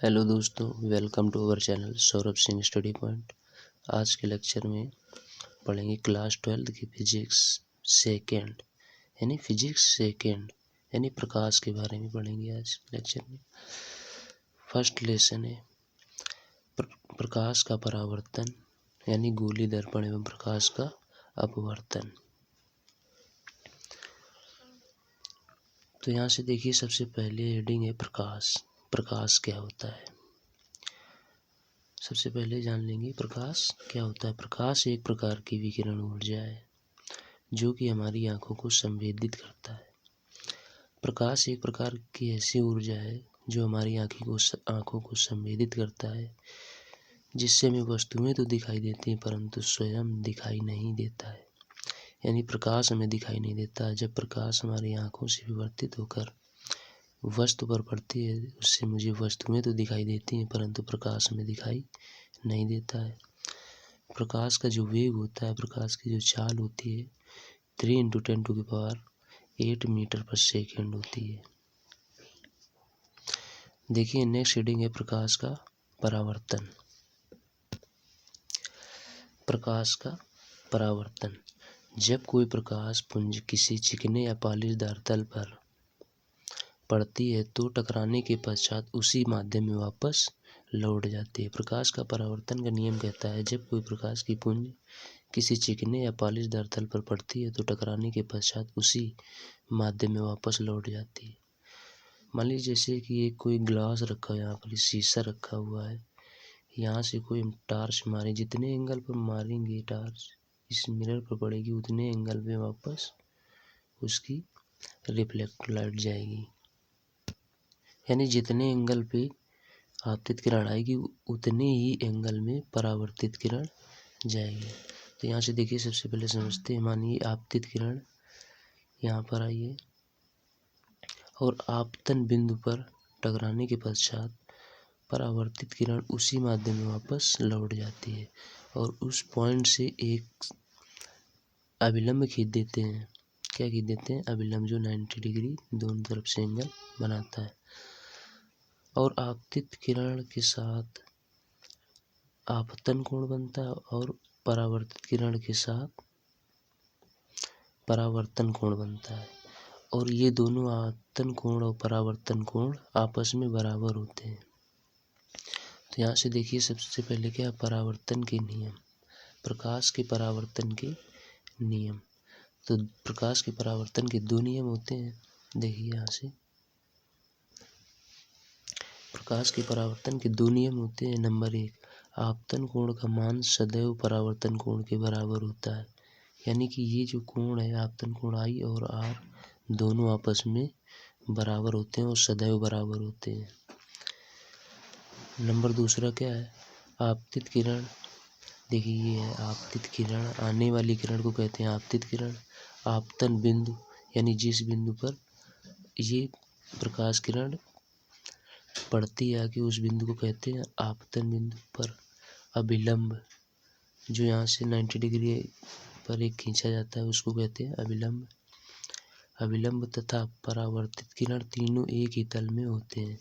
Hello दोस्तों, welcome to our channel Saurabh Singh study point. आज के लेक्चर में पढ़ेंगे क्लास 12 की फिजिक्स सेकेंड यानी प्रकाश के बारे में पढ़ेंगे आज लेक्चर में। फर्स्ट लेसन है प्रकाश का परावर्तन यानी गोली दर्पण एवं प्रकाश का अपवर्तन। तो यहाँ से देखिए, सबसे पहले हेडिंग है प्रकाश। प्रकाश क्या होता है, सबसे पहले जान लेंगे प्रकाश क्या होता है। प्रकाश एक प्रकार की विकिरण ऊर्जा है जो कि हमारी आंखों को संवेदित करता है। प्रकाश एक प्रकार की ऐसी ऊर्जा है जो हमारी आंखों को संवेदित करता है, जिससे हमें वस्तुएं तो दिखाई देती हैं परंतु स्वयं दिखाई नहीं देता है। यानी प्रकाश हमें दिखाई नहीं देता। जब प्रकाश हमारी आंखों से विवर्तित होकर वस्तु पर पड़ती है, उससे मुझे वस्तुएं तो दिखाई देती हैं परंतु प्रकाश हमें दिखाई नहीं देता है। प्रकाश का जो वेग होता है, प्रकाश की जो चाल होती है 3 × 10⁸ मीटर पर सेकेंड होती है। देखिए, नेक्स्ट रीडिंग है प्रकाश का परावर्तन। प्रकाश का परावर्तन, जब कोई प्रकाश पुंज किसी चिकने या पालिशदार तल पर पड़ती है तो टकराने के पश्चात उसी माध्यम में वापस लौट जाती है। प्रकाश का परावर्तन का नियम कहता है, जब कोई प्रकाश की पुंज किसी चिकने या पॉलिशदार तल पर पड़ती है तो टकराने के पश्चात उसी माध्यम में वापस लौट जाती है। मान लीजिए जैसे कि एक कोई ग्लास रखा है, यहाँ पर शीशा रखा हुआ है, यहाँ से कोई टार्च मारे, जितने एंगल पर मारेंगे टार्च इस मिरर पर पड़ेगी उतने एंगल पे वापस उसकी रिफ्लेक्ट लाइट जाएगी। यानी जितने एंगल पे आपतित किरण आएगी उतने ही एंगल में परावर्तित किरण जाएगी। तो यहाँ से देखिए, सबसे पहले समझते हैं। मानिए आपतित किरण यहाँ पर आई है और आपतन बिंदु पर टकराने के पश्चात परावर्तित किरण उसी माध्यम में वापस लौट जाती है और उस पॉइंट से एक अभिलंब खींच देते हैं। क्या खींच देते हैं? अभिलंब, जो 90 डिग्री दोनों तरफ से एंगल बनाता है। और आपतित किरण के साथ आपतन कोण बनता है और परावर्तित किरण के साथ परावर्तन कोण बनता है। और ये दोनों आपतन कोण और परावर्तन कोण आपस में बराबर होते हैं। तो यहाँ से देखिए, सबसे पहले क्या, परावर्तन के नियम, प्रकाश के परावर्तन के नियम। तो प्रकाश के परावर्तन के 2 नियम होते हैं। देखिए यहाँ से प्रकाश के परावर्तन के 2 नियम होते हैं। नंबर 1, आपतन कोण का मान सदैव परावर्तन कोण के बराबर होता है। यानी कि ये जो कोण है, आपतन कोण I और R दोनों आपस में बराबर होते हैं और सदैव बराबर होते हैं। नंबर दूसरा क्या है, आपतित किरण। देखिए ये है आपतित किरण, आने वाली किरण को कहते हैं आपतित किरण। आपतन बिंदु यानी जिस बिंदु पर ये प्रकाश किरण पड़ती है कि उस बिंदु को कहते हैं आपतन बिंदु पर अभिलंब, जो यहाँ से 90 डिग्री पर एक खींचा जाता है उसको कहते हैं अभिलंब। अभिलंब तथा परावर्तित किरण तीनों एक ही तल में होते हैं।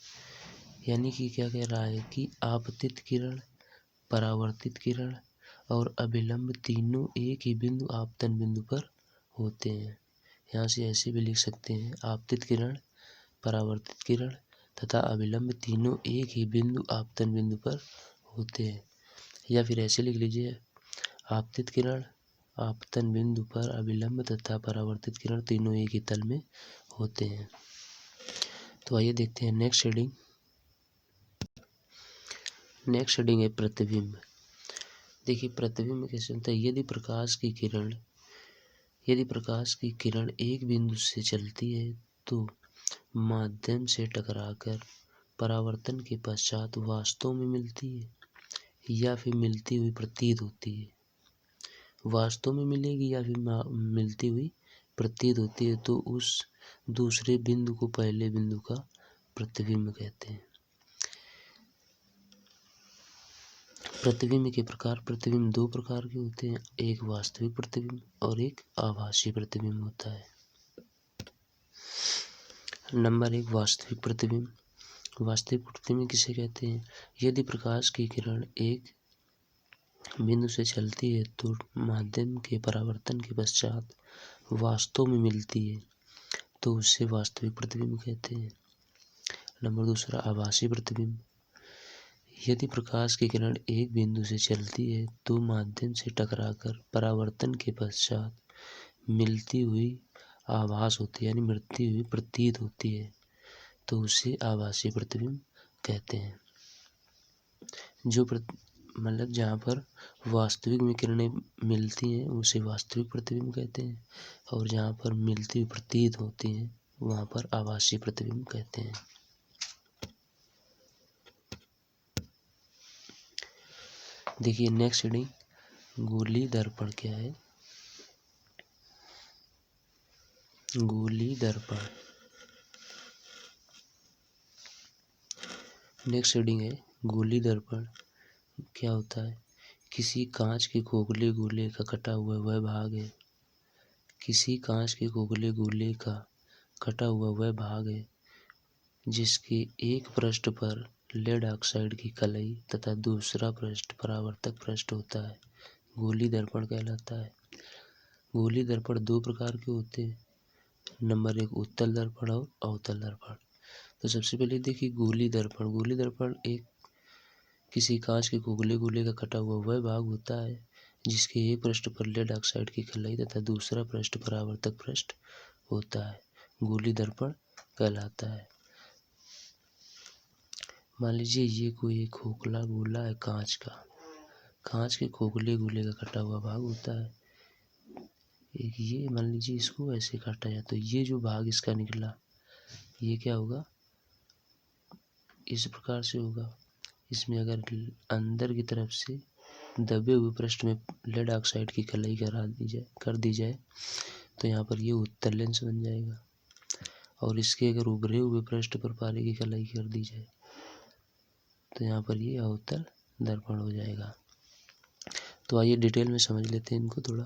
यानी कि क्या कह रहा है कि आपतित किरण, परावर्तित किरण और अभिलंब तीनों एक ही बिंदु आपतन बिंदु पर होते हैं। यहाँ से ऐसे भी लिख सकते हैं, आपतित किरण, परावर्तित किरण तथा अभिलंब तीनों एक ही बिंदु आपतन बिंदु पर होते हैं। या फिर ऐसे लिख लीजिए, आपतित किरण आपतन बिंदु पर अभिलंब तथा परावर्तित किरण तीनों एक ही तल में होते हैं। तो आइए देखते हैं नेक्स्ट हेडिंग। नेक्स्ट हेडिंग है प्रतिबिंब। देखिए, प्रतिबिंब कैसे होता है। यदि प्रकाश की किरण एक बिंदु से चलती है तो माध्यम से टकराकर परावर्तन के पश्चात वास्तव में मिलती है या फिर मिलती हुई प्रतीत होती है। वास्तव में मिलेगी या फिर मिलती हुई प्रतीत होती है तो उस दूसरे बिंदु को पहले बिंदु का प्रतिबिंब कहते हैं। प्रतिबिंब के प्रकार, प्रतिबिंब 2 प्रकार के होते हैं, एक वास्तविक प्रतिबिंब और एक आभासी प्रतिबिंब होता है। नंबर 1, वास्तविक प्रतिबिंब। वास्तविक प्रतिबिंब किसे कहते हैं? यदि प्रकाश की किरण एक बिंदु से चलती है तो माध्यम के परावर्तन के पश्चात वास्तव में मिलती है तो उसे वास्तविक प्रतिबिंब कहते हैं। नंबर दूसरा, आभासी प्रतिबिंब। यदि प्रकाश की किरण एक बिंदु से चलती है तो माध्यम से टकराकर परावर्तन के पश्चात मिलती हुई आभास होती है, यानी मिलती हुई प्रतीत होती है तो उसे आभासी प्रतिबिंब कहते हैं। जो मतलब जहाँ पर वास्तविक में किरणें मिलती हैं उसे वास्तविक प्रतिबिंब कहते हैं, और जहाँ पर मिलती हुई प्रतीत होती हैं वहाँ पर आभासी प्रतिबिंब कहते हैं। देखिए नेक्स्ट रीडिंग, गोली दर्पण क्या है? गोली दर्पण। नेक्स्ट रीडिंग है गोली दर्पण क्या होता है? किसी कांच के खोखले गोले का कटा हुआ वह भाग है। किसी कांच के खोखले गोले का कटा हुआ वह भाग है जिसके एक पृष्ठ पर लेड ऑक्साइड की कलई तथा दूसरा पृष्ठ परावर्तक पृष्ठ होता है, गोली दर्पण कहलाता है। गोली दर्पण दो प्रकार के होते हैं। नंबर एक, उत्तल दर्पण और अवतल दर्पण। तो सबसे पहले देखिए गोली दर्पण। गोली दर्पण एक किसी कांच के खोखले गोले का कटा हुआ वह भाग होता है जिसके एक पृष्ठ पर लेड ऑक्साइड की कलई तथा दूसरा पृष्ठ परावर्तक पृष्ठ होता है, गोली दर्पण कहलाता है। मान लीजिए ये कोई एक खोखला गोला है कांच का, कांच के खोखले गोले का कटा हुआ भाग होता है। एक ये मान लीजिए इसको ऐसे काटा जाए तो ये जो भाग इसका निकला ये क्या होगा? इस प्रकार से होगा। इसमें अगर अंदर की तरफ से दबे हुए पृष्ठ में लेड ऑक्साइड की कलई कर दी जाए तो यहाँ पर ये उत्तल लेंस बन जाएगा, और इसके अगर उभरे हुए पृष्ठ पर पारे की कलई कर दी जाए तो यहाँ पर ये अवतल दर्पण हो जाएगा। तो आइए डिटेल में समझ लेते हैं इनको थोड़ा।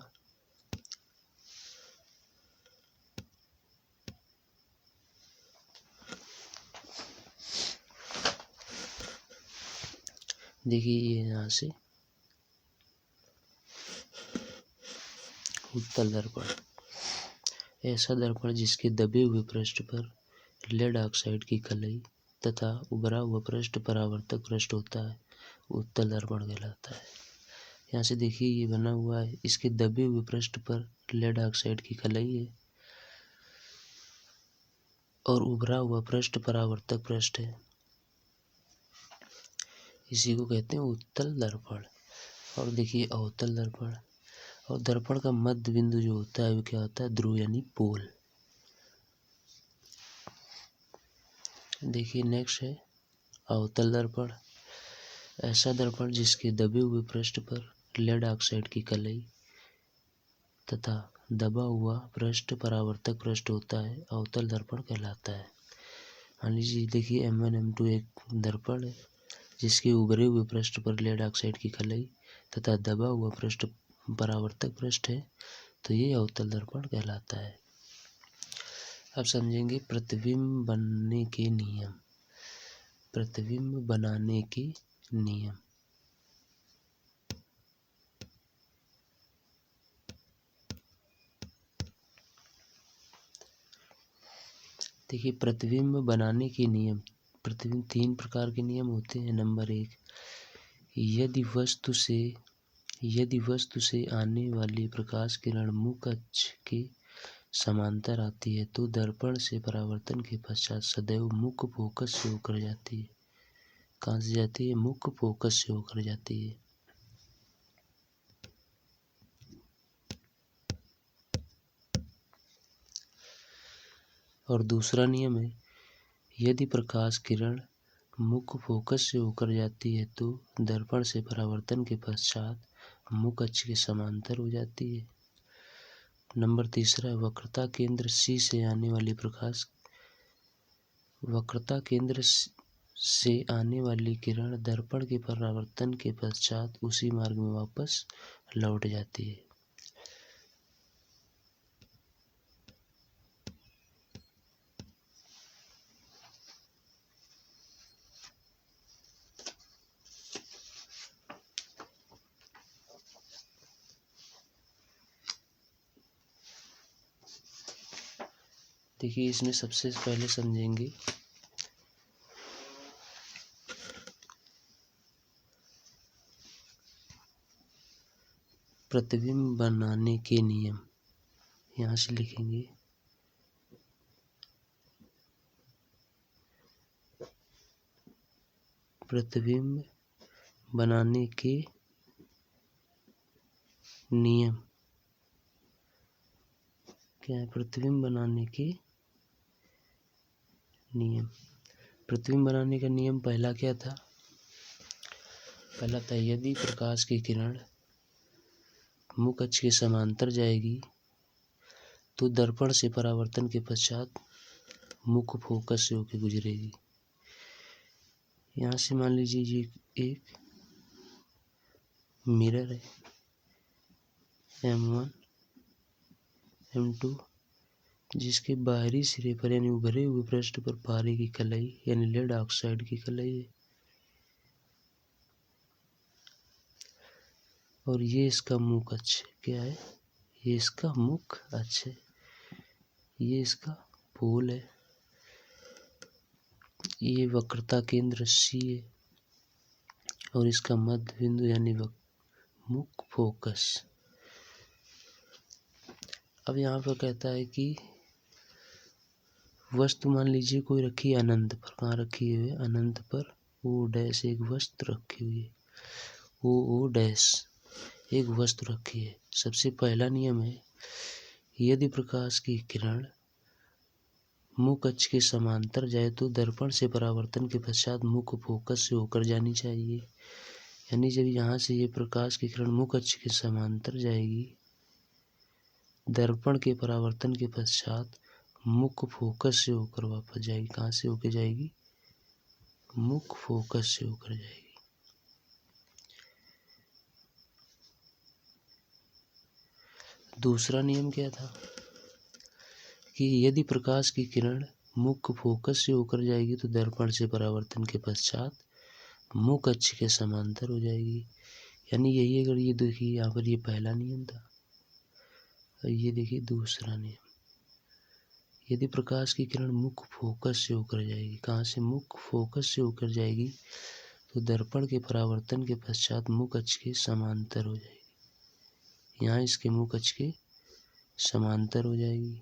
देखिए ये यहाँ से उत्तल दर्पण, ऐसा दर्पण जिसके दबे हुए पृष्ठ पर लेड ऑक्साइड की कलई तथा उभरा हुआ पृष्ठ परावर्तक पृष्ठ होता है, उत्तल दर्पण कहलाता है। यहाँ से देखिए ये बना हुआ है, इसके दबे हुए पृष्ठ पर लेड ऑक्साइड की कलई है और उभरा हुआ पृष्ठ परावर्तक पृष्ठ है, इसी को कहते हैं उत्तल दर्पण। और देखिए अवतल दर्पण, और दर्पण का मध्य बिंदु जो होता है वो क्या होता है? ध्रुव यानी पोल। देखिए नेक्स्ट है अवतल दर्पण, ऐसा दर्पण जिसके दबे हुए पृष्ठ पर लेड ऑक्साइड की कलई तथा दबा हुआ पृष्ठ परावर्तक पृष्ठ होता है, अवतल दर्पण कहलाता है। मान लीजिए देखिए M1 M2 एक दर्पण है जिसके उभरे हुए पृष्ठ पर लेड ऑक्साइड की कलई तथा दबा हुआ पृष्ठ परावर्तक पृष्ठ है तो ये अवतल दर्पण कहलाता है। अब समझेंगे प्रतिबिंब बनने के नियम। प्रतिबिंब बनाने के नियम। देखिए प्रतिबिंब बनाने के नियम, प्रतिबिंब तीन प्रकार के नियम होते हैं। नंबर एक, यदि वस्तु से आने वाली प्रकाश किरण मुख्य अक्ष के समांतर आती है तो दर्पण से परावर्तन के पश्चात सदैव मुख्य फोकस से होकर जाती है। कहाँ से जाती है? मुख्य फोकस से होकर जाती है। और दूसरा नियम है, यदि प्रकाश किरण मुख्य फोकस से होकर जाती है तो दर्पण से परावर्तन के पश्चात मुख्य अक्ष के समांतर हो जाती है। नंबर तीसरा है वक्रता केंद्र C से आने वाली प्रकाश, वक्रता केंद्र से आने वाली किरण दर्पण के परावर्तन के पश्चात उसी मार्ग में वापस लौट जाती है। देखिए इसमें सबसे पहले समझेंगे प्रतिबिंब बनाने के नियम। यहाँ से लिखेंगे प्रतिबिंब बनाने के नियम। क्या है? प्रतिबिंब बनाने के नियम। प्रतिबिंब बनाने का नियम पहला क्या था? पहला था यदि प्रकाश की किरण मुख्य अक्ष के समांतर जाएगी तो दर्पण से परावर्तन के पश्चात मुख्य फोकस से होकर गुजरेगी। यहाँ से मान लीजिए ये एक मिरर है M1 M2, जिसके बाहरी सिरे पर यानी उभरे हुए पृष्ठ पर पारे की कलाई यानी लेड ऑक्साइड की कलाई है और ये इसका मुख्य अक्ष क्या है? ये इसका मुख्य अक्ष है, ये इसका पोल है, ये वक्रता केंद्र C है और इसका मध्य बिंदु यानी मुख्य फोकस। अब यहाँ पर कहता है कि वस्तु मान लीजिए कोई रखी है अनंत पर। कहाँ रखी हुई है? अनंत पर O डैश एक वस्तु रखी हुई है। O डैश एक वस्तु रखी है। सबसे पहला नियम है यदि प्रकाश की किरण मुख्य अक्ष के समांतर जाए तो दर्पण से परावर्तन के पश्चात मुख्य फोकस से होकर जानी चाहिए। यानी जब यहाँ से ये प्रकाश की किरण मुख्य अक्ष के समांतर जाएगी, दर्पण के परावर्तन के पश्चात मुख्य फोकस से होकर वापस जाएगी। कहाँ से होकर जाएगी? मुख्य फोकस से होकर जाएगी। दूसरा नियम क्या था कि यदि प्रकाश की किरण मुख्य फोकस से होकर जाएगी तो दर्पण से परावर्तन के पश्चात मुख्य अक्ष के समांतर हो जाएगी। यानी यही अगर ये देखिए यहाँ पर ये पहला नियम था और ये देखिए दूसरा नियम। यदि प्रकाश की किरण मुख्य फोकस से होकर जाएगी, कहाँ से? मुख्य फोकस से होकर जाएगी तो दर्पण के परावर्तन के पश्चात मुख्य अक्ष के समांतर हो जाएगी। यहाँ इसके मुख्य अक्ष के समांतर हो जाएगी।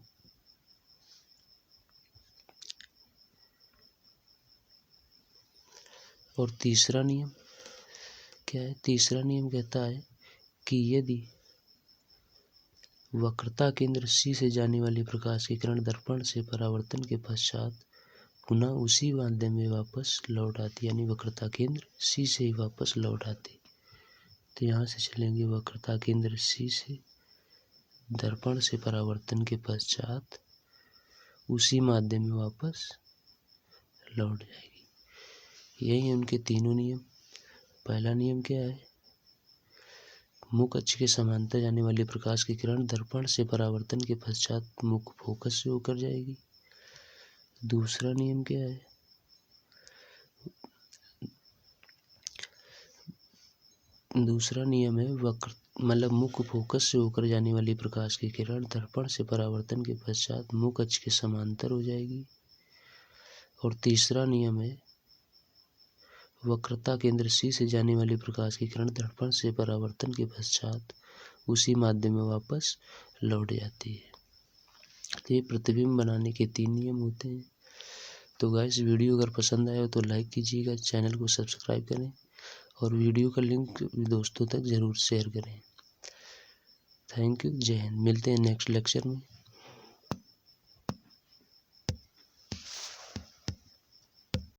और तीसरा नियम क्या है? तीसरा नियम कहता है कि यदि वक्रता केंद्र C से जाने वाली प्रकाश की किरण दर्पण से परावर्तन के पश्चात पुनः उसी माध्यम में वापस लौट आती, यानी वक्रता केंद्र C से ही वापस लौट आती, तो यहाँ से चलेंगे वक्रता केंद्र C से दर्पण से परावर्तन के पश्चात उसी माध्यम में वापस लौट जाएगी। यही उनके तीनों नियम। पहला नियम क्या है? मुख्य अक्ष के समांतर जाने वाली प्रकाश की किरण दर्पण से परावर्तन के पश्चात मुख्य फोकस से होकर जाएगी। दूसरा नियम क्या है? दूसरा नियम है मुख्य फोकस से होकर जाने वाली प्रकाश की किरण दर्पण से परावर्तन के पश्चात मुख्य अक्ष के समांतर हो जाएगी। और तीसरा नियम है वक्रता केंद्र C से जाने वाली प्रकाश की किरण दर्पण से परावर्तन के पश्चात उसी माध्यम में वापस लौट जाती है। तो ये प्रतिबिंब बनाने के 3 नियम होते हैं। तो गाइस वीडियो अगर पसंद आए तो लाइक कीजिएगा, चैनल को सब्सक्राइब करें और वीडियो का लिंक दोस्तों तक ज़रूर शेयर करें। Thank you. जय हिंद। मिलते हैं नेक्स्ट लेक्चर में।